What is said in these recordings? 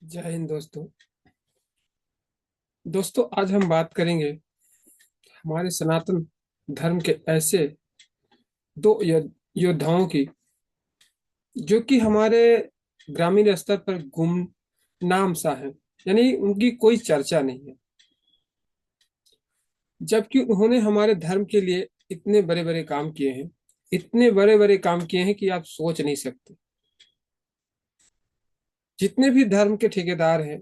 जय हिंद दोस्तों। आज हम बात करेंगे हमारे सनातन धर्म के ऐसे दो योद्धाओं की जो कि हमारे ग्रामीण स्तर पर गुमनाम सा है, यानी उनकी कोई चर्चा नहीं है, जबकि उन्होंने हमारे धर्म के लिए इतने बड़े बड़े काम किए हैं। इतने बड़े बड़े काम किए हैं कि आप सोच नहीं सकते। जितने भी धर्म के ठेकेदार हैं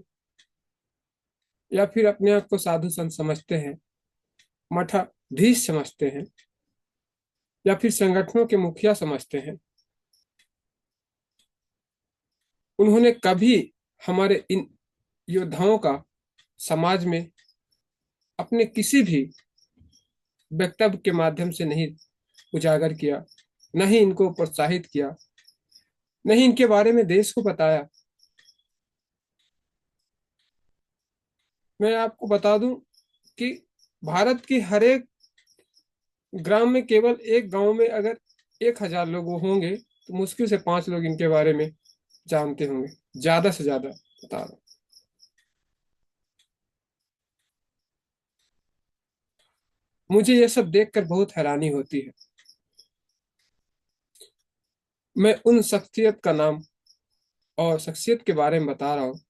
या फिर अपने आप को साधु संत समझते हैं, मठाधीश समझते हैं या फिर संगठनों के मुखिया समझते हैं, उन्होंने कभी हमारे इन योद्धाओं का समाज में अपने किसी भी वक्तव्य के माध्यम से नहीं उजागर किया, न ही इनको प्रोत्साहित किया, न ही इनके बारे में देश को बताया। मैं आपको बता दूं कि भारत की हर एक ग्राम में, केवल एक गांव में अगर 1,000 लोग होंगे तो मुश्किल से 5 लोग इनके बारे में जानते होंगे, ज्यादा से ज्यादा बता रहा हूं। मुझे यह सब देखकर बहुत हैरानी होती है। मैं उन शख्सियत का नाम और शख्सियत के बारे में बता रहा हूँ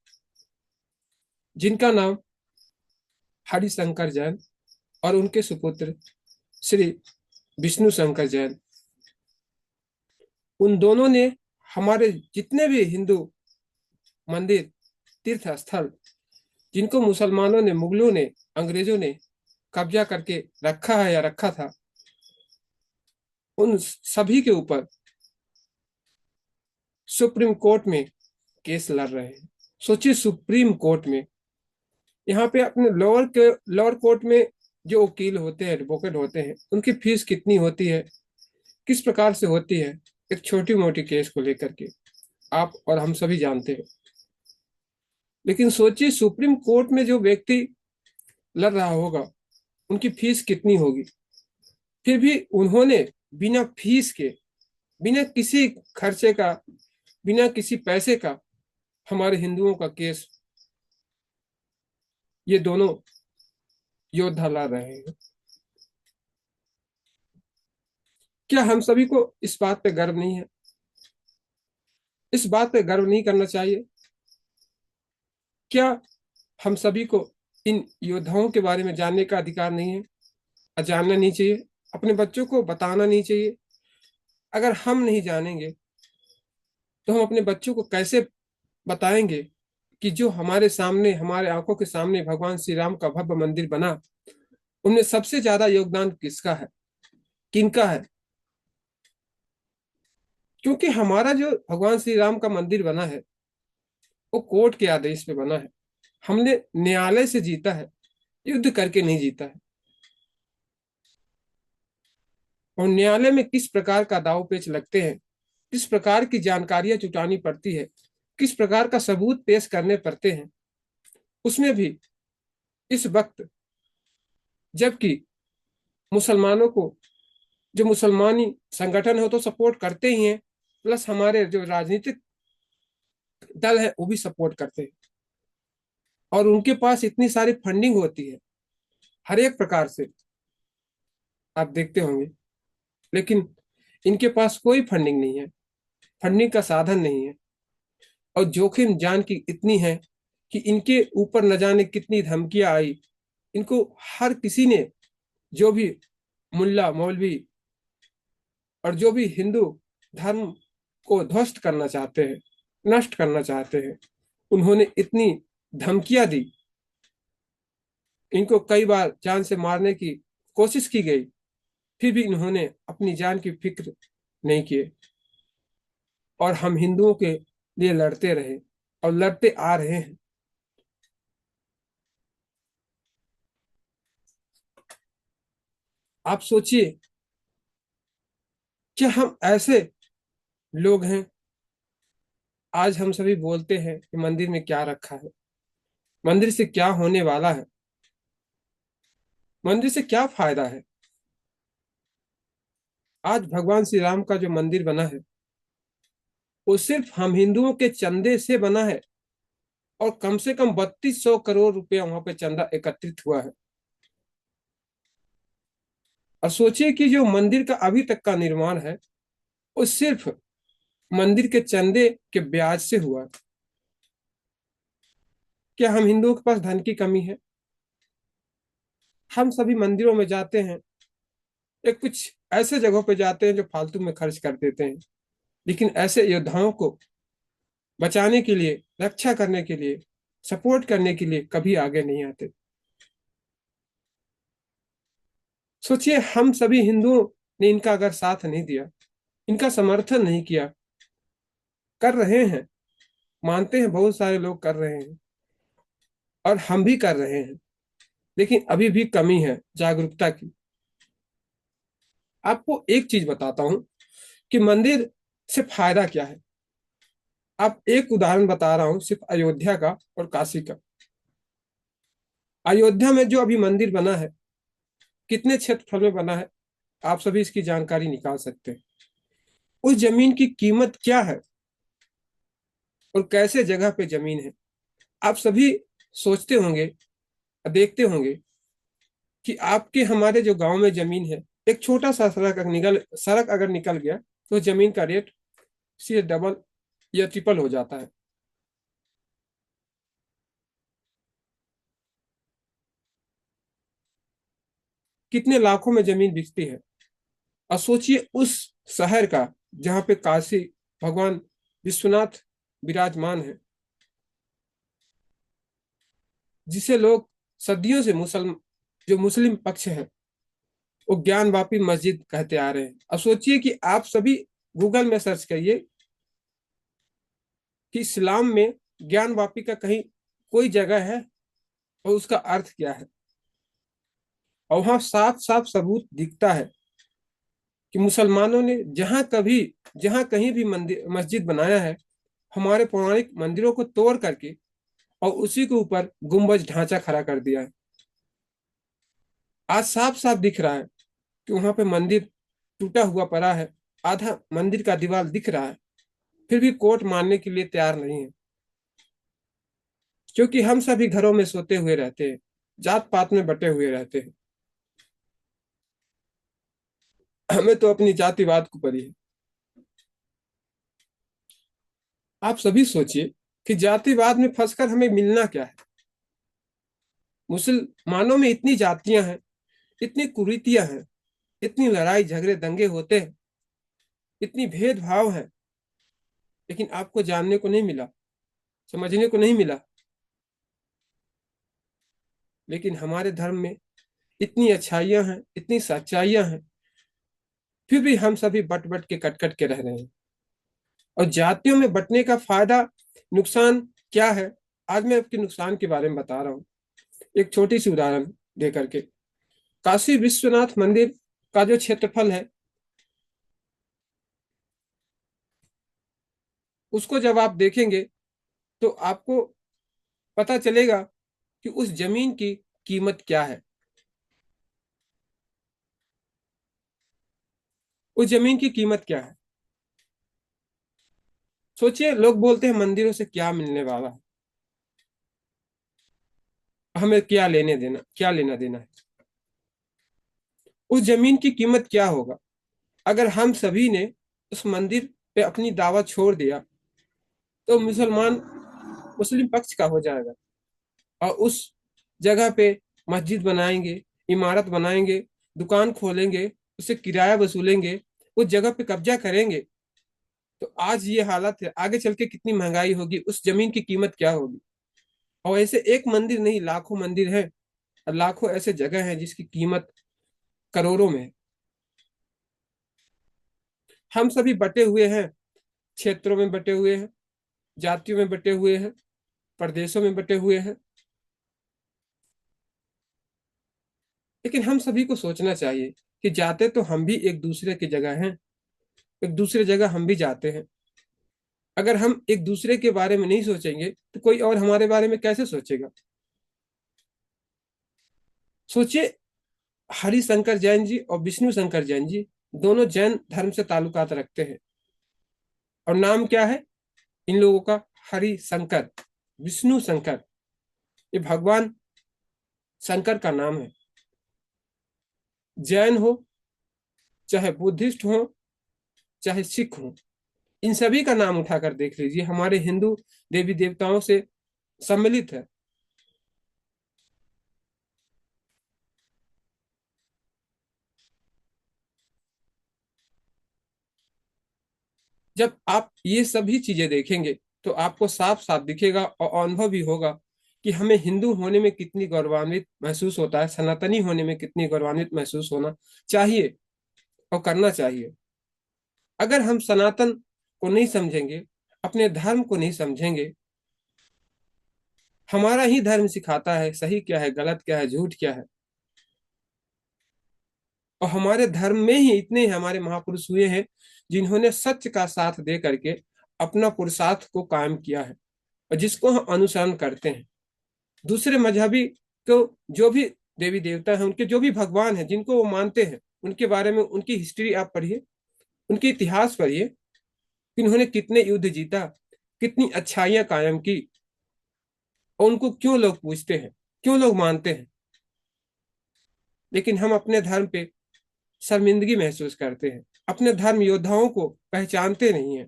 जिनका नाम हरिशंकर जैन और उनके सुपुत्र श्री विष्णु शंकर जैन। उन दोनों ने हमारे जितने भी हिंदू मंदिर, तीर्थ स्थल, जिनको मुसलमानों ने, मुगलों ने, अंग्रेजों ने कब्जा करके रखा है या रखा था, उन सभी के ऊपर सुप्रीम कोर्ट में केस लड़ रहे हैं। सोचिए, सुप्रीम कोर्ट में। यहाँ पे अपने लोअर कोर्ट में जो वकील होते हैं, एडवोकेट होते हैं, उनकी फीस कितनी होती है, किस प्रकार से होती है, एक छोटी मोटी केस को लेकर के आप और हम सभी जानते हैं। लेकिन सोचिए, सुप्रीम कोर्ट में जो व्यक्ति लड़ रहा होगा, उनकी फीस कितनी होगी। फिर भी उन्होंने बिना फीस के, बिना किसी खर्चे का, बिना किसी पैसे का हमारे हिंदुओं का केस ये दोनों योद्धा लड़ रहे हैं। क्या हम सभी को इस बात पे गर्व नहीं है? इस बात पे गर्व नहीं करना चाहिए? क्या हम सभी को इन योद्धाओं के बारे में जानने का अधिकार नहीं है? जानना नहीं चाहिए? अपने बच्चों को बताना नहीं चाहिए? अगर हम नहीं जानेंगे तो हम अपने बच्चों को कैसे बताएंगे कि जो हमारे सामने, हमारे आंखों के सामने भगवान श्री राम का भव्य मंदिर बना, उनमें सबसे ज्यादा योगदान किसका है, किनका है? क्योंकि हमारा जो भगवान श्री राम का मंदिर बना है, वो कोर्ट के आदेश पे बना है। हमने न्यायालय से जीता है, युद्ध करके नहीं जीता है। और न्यायालय में किस प्रकार का दाव पेच लगते हैं, किस प्रकार की जानकारियां जुटानी पड़ती है, किस प्रकार का सबूत पेश करने पड़ते हैं, उसमें भी इस वक्त, जबकि मुसलमानों को, जो मुसलमानी संगठन हो तो सपोर्ट करते ही हैं, प्लस हमारे जो राजनीतिक दल है वो भी सपोर्ट करते हैं, और उनके पास इतनी सारी फंडिंग होती है हर एक प्रकार से, आप देखते होंगे। लेकिन इनके पास कोई फंडिंग नहीं है, फंडिंग का साधन नहीं है, और जोखिम जान की इतनी है कि इनके ऊपर न जाने कितनी धमकियां आई। इनको हर किसी ने, जो भी मुल्ला मौलवी और जो भी हिंदू धर्म को ध्वस्त करना चाहते हैं, नष्ट करना चाहते हैं, उन्होंने इतनी धमकियां दी। इनको कई बार जान से मारने की कोशिश की गई, फिर भी इन्होंने अपनी जान की फिक्र नहीं किए, और हम हिंदुओं के लिए लड़ते रहे और लड़ते आ रहे हैं। आप सोचिए, क्या हम ऐसे लोग हैं? आज हम सभी बोलते हैं कि मंदिर में क्या रखा है, मंदिर से क्या होने वाला है, मंदिर से क्या फायदा है। आज भगवान श्री राम का जो मंदिर बना है, वो सिर्फ हम हिंदुओं के चंदे से बना है। और कम से कम 3200 करोड़ रुपया वहां पे चंदा एकत्रित हुआ है। और सोचिए कि जो मंदिर का अभी तक का निर्माण है वो सिर्फ मंदिर के चंदे के ब्याज से हुआ है। क्या हम हिंदुओं के पास धन की कमी है? हम सभी मंदिरों में जाते हैं, एक कुछ ऐसे जगहों पे जाते हैं जो फालतू में खर्च कर देते हैं, लेकिन ऐसे योद्धाओं को बचाने के लिए, रक्षा करने के लिए, सपोर्ट करने के लिए कभी आगे नहीं आते। सोचिए हम सभी हिंदुओं ने इनका अगर साथ नहीं दिया, इनका समर्थन नहीं किया, कर रहे हैं, मानते हैं बहुत सारे लोग कर रहे हैं और हम भी कर रहे हैं, लेकिन अभी भी कमी है जागरूकता की। आपको एक चीज बताता हूं कि मंदिर से फायदा क्या है। आप एक उदाहरण बता रहा हूं सिर्फ अयोध्या का और काशी का। अयोध्या में जो अभी मंदिर बना है, कितने क्षेत्रफल में बना है, आप सभी इसकी जानकारी निकाल सकते हैं। उस जमीन की कीमत क्या है और कैसे जगह पे जमीन है। आप सभी सोचते होंगे, देखते होंगे कि आपके हमारे जो गांव में जमीन है, एक छोटा सा सड़क अगर निकल गया तो जमीन का रेट सीधे डबल या ट्रिपल हो जाता है। कितने लाखों में जमीन बिकती है। और सोचिए उस शहर का जहाँ पे काशी भगवान विश्वनाथ विराजमान है, जिसे लोग सदियों से जो मुस्लिम पक्ष है वो ज्ञानवापी मस्जिद कहते आ रहे हैं। अब सोचिए कि आप सभी गूगल में सर्च करिए कि इस्लाम में ज्ञानवापी का कहीं कोई जगह है और उसका अर्थ क्या है। और वहां साफ साफ सबूत दिखता है कि मुसलमानों ने जहां कहीं भी मंदिर मस्जिद बनाया है, हमारे पौराणिक मंदिरों को तोड़ करके और उसी के ऊपर गुंबज ढांचा खड़ा कर दिया है। आज साफ साफ दिख रहा है कि वहां पे मंदिर टूटा हुआ पड़ा है, आधा मंदिर का दीवार दिख रहा है, फिर भी कोर्ट मानने के लिए तैयार नहीं है। क्योंकि हम सभी घरों में सोते हुए रहते हैं, जात पात में बटे हुए रहते हैं। हमें तो अपनी जातिवाद को परी है। आप सभी सोचिए कि जातिवाद में फंसकर हमें मिलना क्या है। मुसलमानों में इतनी जातियां हैं, इतनी कुरीतियां हैं, इतनी लड़ाई झगड़े दंगे होते हैं, इतनी भेदभाव है, लेकिन आपको जानने को नहीं मिला, समझने को नहीं मिला। लेकिन हमारे धर्म में इतनी अच्छाइयां हैं, इतनी सच्चाइयां हैं, फिर भी हम सभी बट बट के कट कट के रह रहे हैं। और जातियों में बंटने का फायदा, नुकसान क्या है, आज मैं आपके नुकसान के बारे में बता रहा हूँ। एक छोटी सी उदाहरण दे करके, काशी विश्वनाथ मंदिर का जो क्षेत्रफल है, उसको जब आप देखेंगे तो आपको पता चलेगा कि उस जमीन की कीमत क्या है। उस जमीन की कीमत क्या है। सोचिए, लोग बोलते हैं मंदिरों से क्या मिलने वाला है, हमें क्या लेने देना, क्या लेना देना है। उस जमीन की कीमत क्या होगा अगर हम सभी ने उस मंदिर पे अपनी दावा छोड़ दिया, तो मुस्लिम पक्ष का हो जाएगा और उस जगह पे मस्जिद बनाएंगे, इमारत बनाएंगे, दुकान खोलेंगे, उससे किराया वसूलेंगे, उस जगह पे कब्जा करेंगे। तो आज ये हालत है, आगे चल के कितनी महंगाई होगी, उस जमीन की कीमत क्या होगी। और ऐसे एक मंदिर नहीं, लाखों मंदिर हैं और लाखों ऐसे जगह हैं जिसकी कीमत करोड़ों में है। हम सभी बटे हुए हैं, क्षेत्रों में बटे हुए हैं, जातियों में बटे हुए हैं, प्रदेशों में बटे हुए हैं। लेकिन हम सभी को सोचना चाहिए कि जाते तो हम भी एक दूसरे की जगह हैं, एक दूसरे जगह हम भी जाते हैं। अगर हम एक दूसरे के बारे में नहीं सोचेंगे तो कोई और हमारे बारे में कैसे सोचेगा। सोचिए, हरिशंकर जैन जी और विष्णु शंकर जैन जी दोनों जैन धर्म से ताल्लुकात रखते हैं। और नाम क्या है इन लोगों का? हरिशंकर। विष्णु शंकर, ये भगवान शंकर का नाम है। जैन हो, चाहे बुद्धिस्ट हो, चाहे सिख हो, इन सभी का नाम उठाकर देख लीजिए, हमारे हिंदू देवी देवताओं से सम्मिलित है। जब आप ये सभी चीजें देखेंगे तो आपको साफ साफ दिखेगा और अनुभव भी होगा कि हमें हिंदू होने में कितनी गौरवान्वित महसूस होता है, सनातनी होने में कितनी गौरवान्वित महसूस होना चाहिए और करना चाहिए। अगर हम सनातन को नहीं समझेंगे, अपने धर्म को नहीं समझेंगे, हमारा ही धर्म सिखाता है सही क्या है, गलत क्या है, झूठ क्या है, और हमारे धर्म में ही इतने हमारे महापुरुष हुए हैं जिन्होंने सत्य का साथ दे करके अपना पुरुषार्थ को कायम किया है और जिसको हम अनुसरण करते हैं। दूसरे मजहबी को जो भी देवी देवता हैं, उनके जो भी भगवान हैं जिनको वो मानते हैं, उनके बारे में उनकी हिस्ट्री आप पढ़िए, उनके इतिहास पढ़िए कि उन्होंने कितने युद्ध जीता, कितनी अच्छाइयां कायम की, और उनको क्यों लोग पूछते हैं, क्यों लोग मानते हैं। लेकिन हम अपने धर्म पे शर्मिंदगी महसूस करते हैं, अपने धर्म योद्धाओं को पहचानते नहीं है।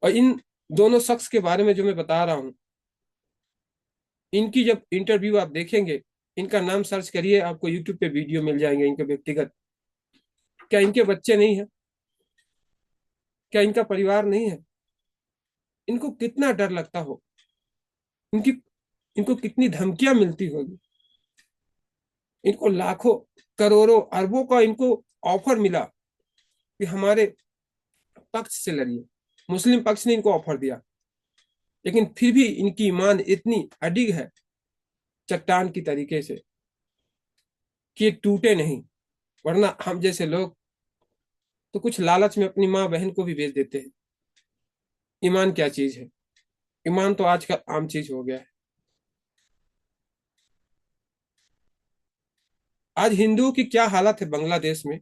और इन दोनों शख्स के बारे में जो मैं बता रहा हूँ, इनकी जब इंटरव्यू आप देखेंगे, इनका नाम सर्च करिए, आपको यूट्यूब पे वीडियो मिल जाएंगे इनके व्यक्तिगत। क्या इनके बच्चे नहीं है? क्या इनका परिवार नहीं है? इनको कितना डर लगता हो, इनकी इनको कितनी धमकियां मिलती होगी, इनको लाखों करोड़ों अरबों का इनको ऑफर मिला कि हमारे पक्ष से लड़िए। मुस्लिम पक्ष ने इनको ऑफर दिया, लेकिन फिर भी इनकी ईमान इतनी अडिग है चट्टान की तरीके से कि ये टूटे नहीं। वरना हम जैसे लोग तो कुछ लालच में अपनी माँ बहन को भी बेच देते हैं। ईमान क्या चीज है? ईमान तो आजकल आम चीज हो गया है। आज हिंदुओं की क्या हालत है बांग्लादेश में,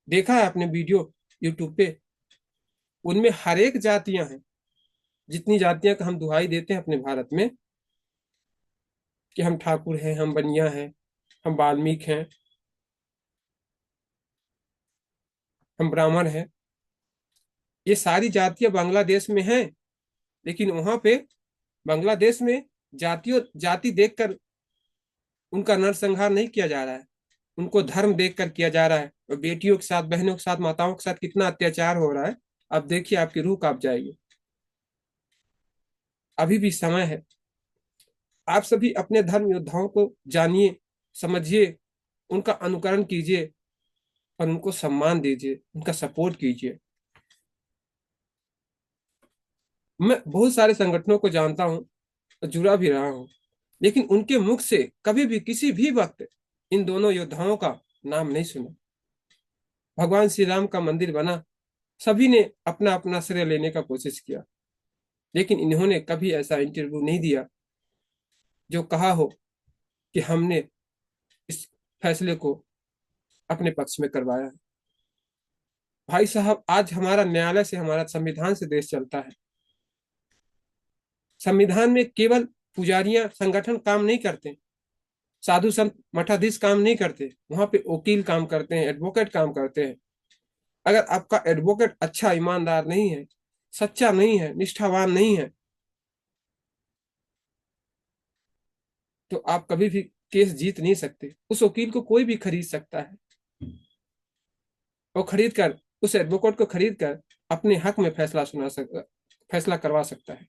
देखा है आपने वीडियो यूट्यूब पे? उनमें हर एक जातियां हैं, जितनी जातियां का हम दुहाई देते हैं अपने भारत में कि हम ठाकुर हैं, हम बनिया हैं, हम वाल्मीक हैं, हम ब्राह्मण हैं, ये सारी जातियां बांग्लादेश में हैं। लेकिन वहां पे बांग्लादेश में जातियों जाति देखकर उनका नरसंहार नहीं किया जा रहा है, उनको धर्म देखकर किया जा रहा है। और बेटियों के साथ, बहनों के साथ, माताओं के साथ कितना अत्याचार हो रहा है, अब देखिए आपकी रूह कांप जाएगी। अभी भी समय है, आप सभी अपने धर्म योद्धाओं को जानिए, समझिए, उनका अनुकरण कीजिए और उनको सम्मान दीजिए, उनका सपोर्ट कीजिए। मैं बहुत सारे संगठनों को जानता हूँ, जुड़ा भी रहा हूँ, लेकिन उनके मुख से कभी भी किसी भी वक्त इन दोनों योद्धाओं का नाम नहीं सुना। भगवान श्री राम का मंदिर बना, सभी ने अपना अपना श्रेय लेने का कोशिश किया, लेकिन इन्होंने कभी ऐसा इंटरव्यू नहीं दिया जो कहा हो कि हमने इस फैसले को अपने पक्ष में करवाया है। भाई साहब, आज हमारा न्यायालय से, हमारा संविधान से देश चलता है। संविधान में केवल पुजारियां, संगठन काम नहीं करते, साधु संत मठाधीश काम नहीं करते, वहां पे वकील काम करते हैं, एडवोकेट काम करते हैं। अगर आपका एडवोकेट अच्छा ईमानदार नहीं है, सच्चा नहीं है, निष्ठावान नहीं है, तो आप कभी भी केस जीत नहीं सकते। उस वकील को कोई भी खरीद सकता है, और खरीद कर, उस एडवोकेट को खरीद कर अपने हक में फैसला करवा सकता है।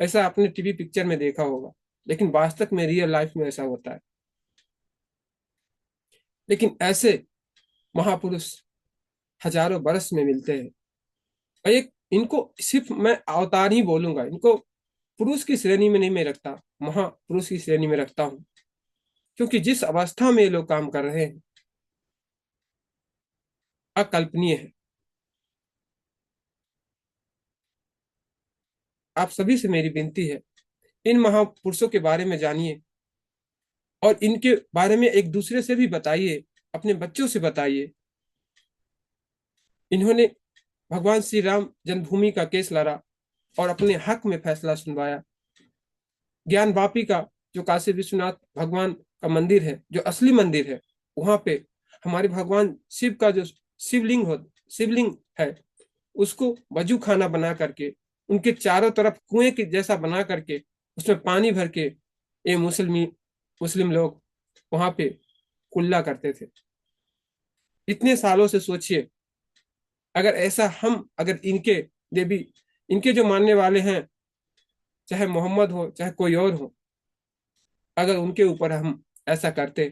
ऐसा आपने टीवी पिक्चर में देखा होगा, लेकिन वास्तव में रियल लाइफ में ऐसा होता है। लेकिन ऐसे महापुरुष हजारों बरस में मिलते हैं। और एक इनको सिर्फ मैं अवतार ही बोलूंगा, इनको पुरुष की श्रेणी में नहीं मैं रखता, महापुरुष की श्रेणी में रखता हूँ। क्योंकि जिस अवस्था में ये लोग काम कर रहे हैं, अकल्पनीय है। आप सभी से मेरी विनती है, इन महापुरुषों के बारे में जानिए और इनके बारे में एक दूसरे से भी बताइए, अपने बच्चों से बताइए। इन्होंने भगवान श्री राम जन्मभूमि का केस लड़ा और अपने हक में फैसला सुनवाया। ज्ञान वापी का जो काशी विश्वनाथ भगवान का मंदिर है, जो असली मंदिर है, वहां पे हमारे भगवान शिव का जो शिवलिंग है, उसको वजू खाना बना करके, उनके चारों तरफ कुएं के जैसा बना करके उसमें पानी भर के ये मुस्लिम लोग वहां पे कुल्ला करते थे। इतने सालों से सोचिए, अगर ऐसा हम, अगर इनके देवी, इनके जो मानने वाले हैं, चाहे मोहम्मद हो चाहे कोई और हो, अगर उनके ऊपर हम ऐसा करते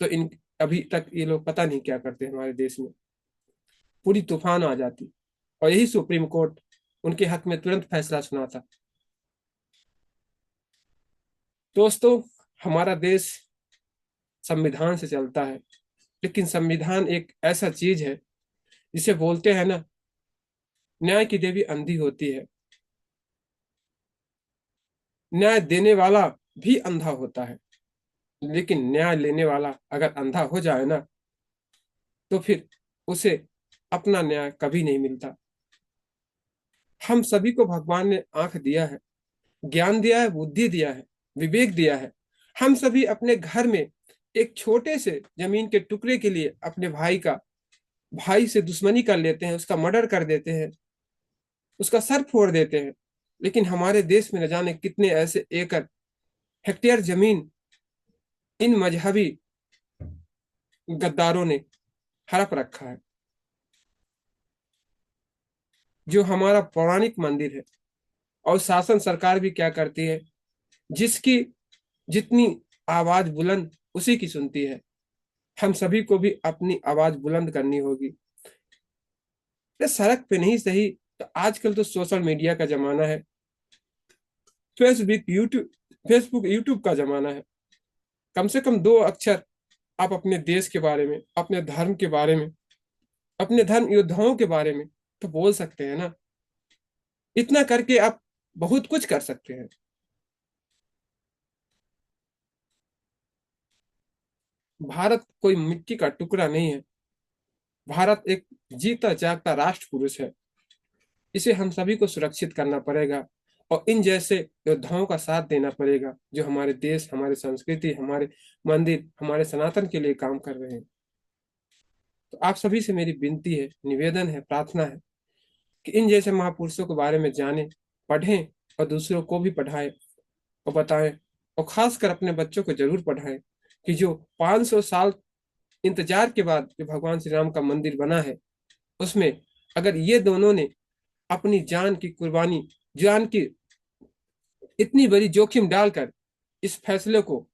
तो इन अभी तक ये लोग पता नहीं क्या करते, हमारे देश में पूरी तूफान आ जाती। और यही सुप्रीम कोर्ट उनके हक में तुरंत फैसला सुनाता। दोस्तों, हमारा देश संविधान से चलता है, लेकिन संविधान एक ऐसा चीज है जिसे बोलते हैं ना, न्याय की देवी अंधी होती है। न्याय देने वाला भी अंधा होता है, लेकिन न्याय लेने वाला अगर अंधा हो जाए ना, तो फिर उसे अपना न्याय कभी नहीं मिलता। हम सभी को भगवान ने आंख दिया है, ज्ञान दिया है, बुद्धि दिया है, विवेक दिया है। हम सभी अपने घर में एक छोटे से जमीन के टुकड़े के लिए अपने भाई से दुश्मनी कर लेते हैं, उसका मर्डर कर देते हैं, उसका सर फोड़ देते हैं। लेकिन हमारे देश में न जाने कितने ऐसे एकड़ हेक्टेयर जमीन इन मजहबी गद्दारों ने हड़प रखा है। जो हमारा पौराणिक मंदिर है, और शासन सरकार भी क्या करती है, जिसकी जितनी आवाज बुलंद उसी की सुनती है। हम सभी को भी अपनी आवाज बुलंद करनी होगी। ये सड़क पे नहीं सही तो आजकल तो सोशल मीडिया का जमाना है, फेसबुक यूट्यूब का जमाना है। कम से कम दो अक्षर आप अपने देश के बारे में, अपने धर्म के बारे में, अपने धर्म योद्धाओं के बारे में तो बोल सकते हैं ना। इतना करके आप बहुत कुछ कर सकते हैं। भारत कोई मिट्टी का टुकड़ा नहीं है। भारत एक जीता जागता राष्ट्र पुरुष है। इसे हम सभी को सुरक्षित करना पड़ेगा और इन जैसे योद्धाओं का साथ देना पड़ेगा, जो हमारे देश, हमारी संस्कृति, हमारे मंदिर, हमारे सनातन के लिए काम कर रहे हैं। तो आप सभी से मेरी विनती है, निवेदन है, प्रार्थना है कि इन जैसे महापुरुषों के बारे में जानें, पढ़ें और दूसरों को भी पढ़ाएं और बताएं। और खासकर अपने बच्चों को जरूर पढ़ाएं कि जो 500 साल इंतजार के बाद जो भगवान श्री राम का मंदिर बना है, उसमें अगर ये दोनों ने अपनी जान की इतनी बड़ी जोखिम डालकर इस फैसले को,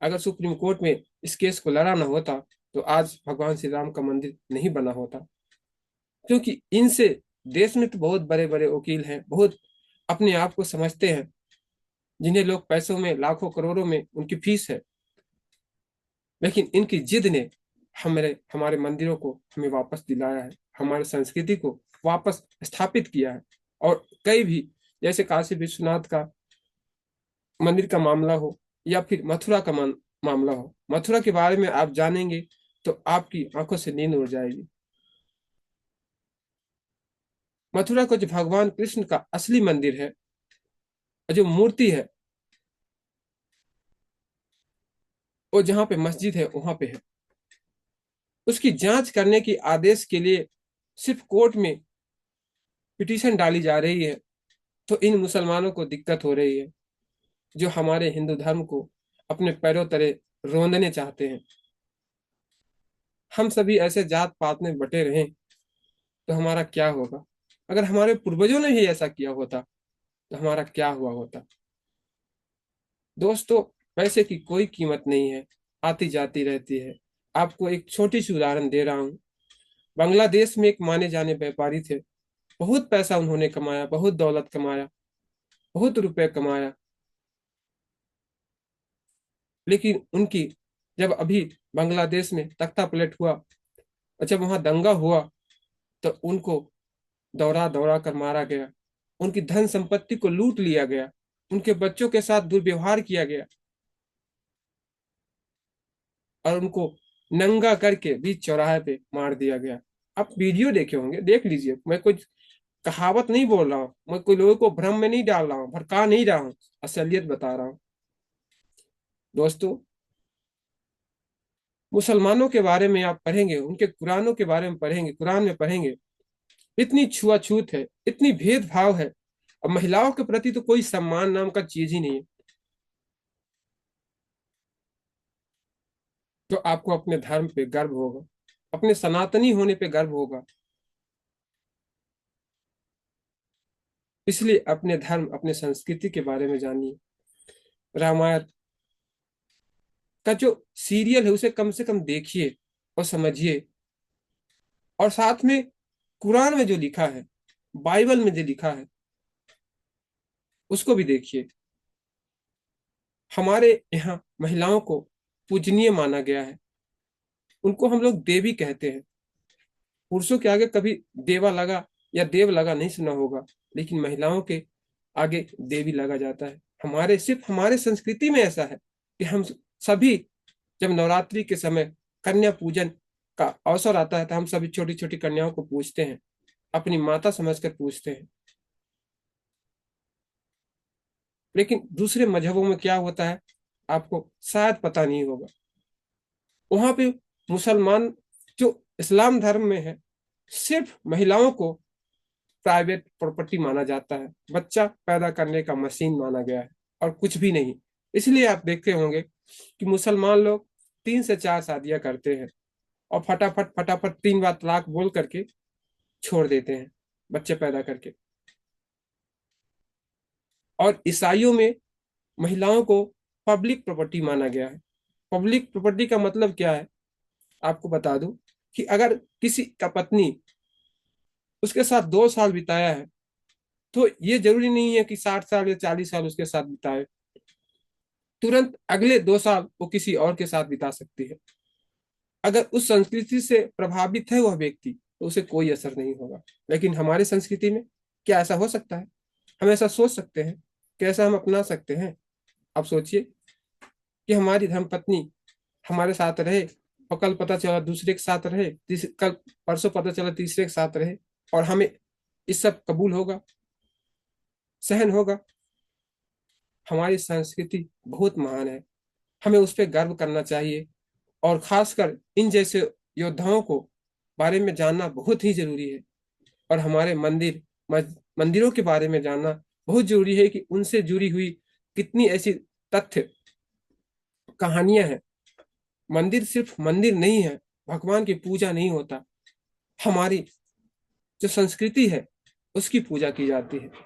अगर सुप्रीम कोर्ट में इस केस को लड़ा ना होता, तो आज भगवान श्री राम का मंदिर नहीं बना होता। क्योंकि इनसे देश में तो बहुत बड़े बड़े वकील हैं, बहुत अपने आप को समझते हैं, जिन्हें लोग पैसों में, लाखों करोड़ों में उनकी फीस है। लेकिन इनकी जिद ने हमारे हमारे मंदिरों को हमें वापस दिलाया है, हमारी संस्कृति को वापस स्थापित किया है। और कई भी, जैसे काशी विश्वनाथ का मंदिर का मामला हो या फिर मथुरा का मामला हो, मथुरा के बारे में आप जानेंगे तो आपकी आंखों से नींद उड़ जाएगी। मथुरा को जो भगवान कृष्ण का असली मंदिर है, जो मूर्ति है, वो जहाँ पे मस्जिद है वहां पे है। उसकी जांच करने की आदेश के लिए सिर्फ कोर्ट में पिटीशन डाली जा रही है, तो इन मुसलमानों को दिक्कत हो रही है, जो हमारे हिंदू धर्म को अपने पैरों तले रोंदने चाहते हैं। हम सभी ऐसे जात पात में बटे रहें तो हमारा क्या होगा? अगर हमारे पूर्वजों ने भी ऐसा किया होता तो हमारा क्या हुआ होता? दोस्तों, पैसे की कोई कीमत नहीं है, आती जाती रहती है। आपको एक छोटी सी उदाहरण दे रहा हूँ। बांग्लादेश में एक माने जाने व्यापारी थे। बहुत पैसा उन्होंने कमाया, बहुत दौलत कमाया, बहुत रुपए कमाया। लेकिन उनकी, जब अभी बांग्लादेश में तख्ता पलट हुआ और जब वहां दंगा हुआ, तो उनको दौरा दौरा कर मारा गया, उनकी धन संपत्ति को लूट लिया गया, उनके बच्चों के साथ दुर्व्यवहार किया गया और उनको नंगा करके बीच चौराहे पे मार दिया गया। आप वीडियो देखे होंगे, देख लीजिए। मैं कोई कहावत नहीं बोल रहा हूँ, मैं कोई लोगों को भ्रम में नहीं डाल रहा हूँ, भड़का नहीं रहा हूँ, असलियत बता रहा हूँ। दोस्तों, मुसलमानों के बारे में आप पढ़ेंगे, उनके कुरानों के बारे में पढ़ेंगे, कुरान में पढ़ेंगे, इतनी छुआछूत है, इतनी भेदभाव है, और महिलाओं के प्रति तो कोई सम्मान नाम का चीज ही नहीं है। तो आपको अपने धर्म पे गर्व होगा, अपने सनातनी होने पे गर्व होगा। इसलिए अपने धर्म, अपने संस्कृति के बारे में जानिए। रामायण का जो सीरियल है उसे कम से कम देखिए और समझिए, और साथ में कुरान में जो लिखा है, बाइबल में जो लिखा है, उसको भी देखिए। हमारे यहाँ महिलाओं को पूजनीय माना गया है, उनको हम लोग देवी कहते हैं। पुरुषों के आगे कभी देवा लगा या देव लगा नहीं सुना होगा, लेकिन महिलाओं के आगे देवी लगा जाता है। सिर्फ हमारे संस्कृति में ऐसा है कि हम सभी जब नवरात्रि के समय कन्या पूजन का अवसर आता है तो हम सभी छोटी छोटी कन्याओं को पूजते हैं, अपनी माता समझकर पूजते हैं। लेकिन दूसरे मजहबों में क्या होता है, आपको शायद पता नहीं होगा। वहां पे मुसलमान, जो इस्लाम धर्म में है, सिर्फ महिलाओं को प्राइवेट प्रॉपर्टी माना जाता है, बच्चा पैदा करने का मशीन माना गया है, और कुछ भी नहीं। इसलिए आप देखते होंगे कि मुसलमान लोग 3 से 4 शादियां करते हैं और फटाफट फटाफट 3 बार तलाक बोल करके छोड़ देते हैं बच्चे पैदा करके। और ईसाइयों में महिलाओं को पब्लिक प्रॉपर्टी माना गया है। पब्लिक प्रॉपर्टी का मतलब क्या है, आपको बता दूं कि अगर किसी का पत्नी उसके साथ 2 साल बिताया है, तो ये जरूरी नहीं है कि 60 साल या 40 साल उसके साथ बिताए, तुरंत अगले 2 साल वो किसी और के साथ बिता सकती है। अगर उस संस्कृति से प्रभावित है वह व्यक्ति, तो उसे कोई असर नहीं होगा। लेकिन हमारे संस्कृति में क्या ऐसा हो सकता है? हम ऐसा सोच सकते हैं? कैसा हम अपना सकते हैं? आप सोचिए कि हमारी धर्मपत्नी हमारे साथ रहे, और कल पता चला दूसरे के साथ रहे, कल परसों पता चला तीसरे के साथ रहे, और हमें इस सब कबूल होगा, सहन होगा? हमारी संस्कृति बहुत महान है, हमें उस पर गर्व करना चाहिए। और खासकर इन जैसे योद्धाओं को बारे में जानना बहुत ही जरूरी है। और हमारे मंदिरों के बारे में जानना बहुत जरूरी है कि उनसे जुड़ी हुई कितनी ऐसी तथ्य कहानियां हैं। मंदिर सिर्फ मंदिर नहीं है, भगवान की पूजा नहीं होता, हमारी जो संस्कृति है उसकी पूजा की जाती है।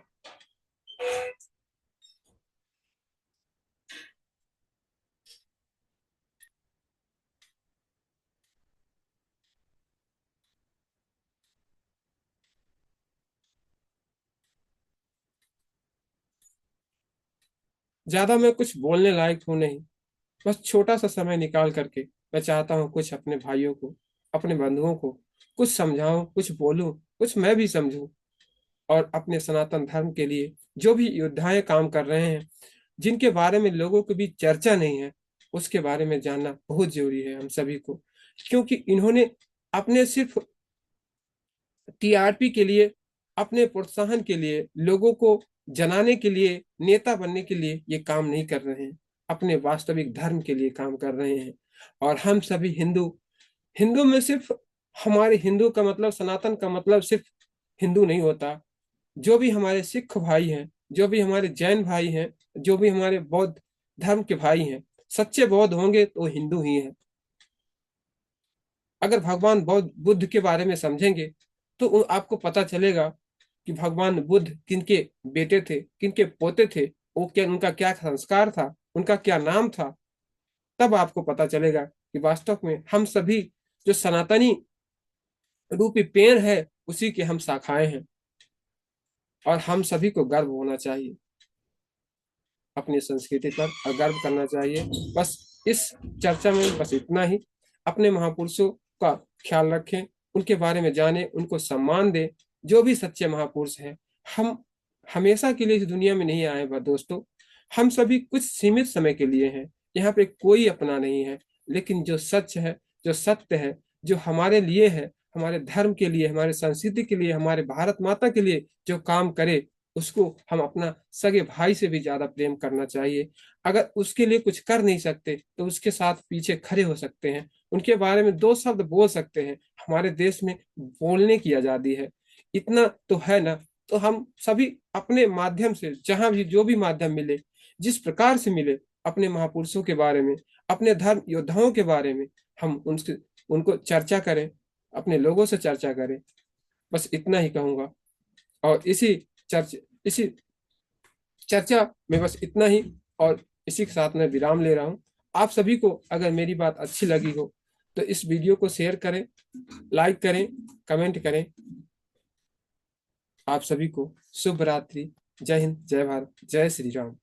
ज्यादा मैं कुछ बोलने लायक हूं नहीं, बस छोटा सा समय निकाल करके मैं चाहता हूँ कुछ अपने भाइयों को, अपने बंधुओं को कुछ समझाऊं, कुछ बोलूं, कुछ मैं भी समझूं। और अपने सनातन धर्म के लिए जो भी योद्धाएं काम कर रहे हैं, जिनके बारे में लोगों के बीच चर्चा नहीं है, उसके बारे में जानना बहुत जरूरी है हम सभी को। क्योंकि इन्होंने अपने सिर्फ टीआरपी के लिए, अपने प्रोत्साहन के लिए, लोगों को जनाने के लिए, नेता बनने के लिए ये काम नहीं कर रहे हैं, अपने वास्तविक धर्म के लिए काम कर रहे हैं। और हम सभी हिंदू, हिंदू में सिर्फ हमारे हिंदू का मतलब, सनातन का मतलब सिर्फ हिंदू नहीं होता। जो भी हमारे सिख भाई हैं, जो भी हमारे जैन भाई हैं, जो भी हमारे बौद्ध धर्म के भाई हैं, सच्चे बौद्ध होंगे तो हिंदू ही हैं। अगर भगवान बौद्ध बुद्ध के बारे में समझेंगे तो आपको पता चलेगा कि भगवान बुद्ध किनके बेटे थे, किनके पोते थे, वो क्या, उनका क्या संस्कार था, उनका क्या नाम था। तब आपको पता चलेगा कि वास्तव में हम सभी जो सनातनी रूपी पेड़ है, उसी के हम शाखाएं हैं। और हम सभी को गर्व होना चाहिए अपनी संस्कृति पर, और गर्व करना चाहिए। बस इस चर्चा में बस इतना ही। अपने महापुरुषों का ख्याल रखें, उनके बारे में जानें, उनको सम्मान दें। जो भी सच्चे महापुरुष हैं, हम हमेशा के लिए इस दुनिया में नहीं आए बस दोस्तों, हम सभी कुछ सीमित समय के लिए हैं। यहाँ पे कोई अपना नहीं है, लेकिन जो सच है, जो सत्य है, जो हमारे लिए है, हमारे धर्म के लिए, हमारे संस्कृति के लिए, हमारे भारत माता के लिए जो काम करे, उसको हम अपना सगे भाई से भी ज्यादा प्रेम करना चाहिए। अगर उसके लिए कुछ कर नहीं सकते तो उसके साथ पीछे खड़े हो सकते हैं, उनके बारे में दो शब्द बोल सकते हैं। हमारे देश में बोलने की आजादी है, इतना तो है ना। तो हम सभी अपने माध्यम से, जहां भी जो भी माध्यम मिले, जिस प्रकार से मिले, अपने महापुरुषों के बारे में, अपने धर्म योद्धाओं के बारे में हम उनसे उनको चर्चा करें, अपने लोगों से चर्चा करें। बस इतना ही कहूंगा। और इसी चर्चा में बस इतना ही, और इसी के साथ मैं विराम ले रहा हूँ। आप सभी को अगर मेरी बात अच्छी लगी हो तो इस वीडियो को शेयर करें, लाइक करें, कमेंट करें। आप सभी को शुभ रात्रि। जय हिंद, जय भारत, जय श्री राम।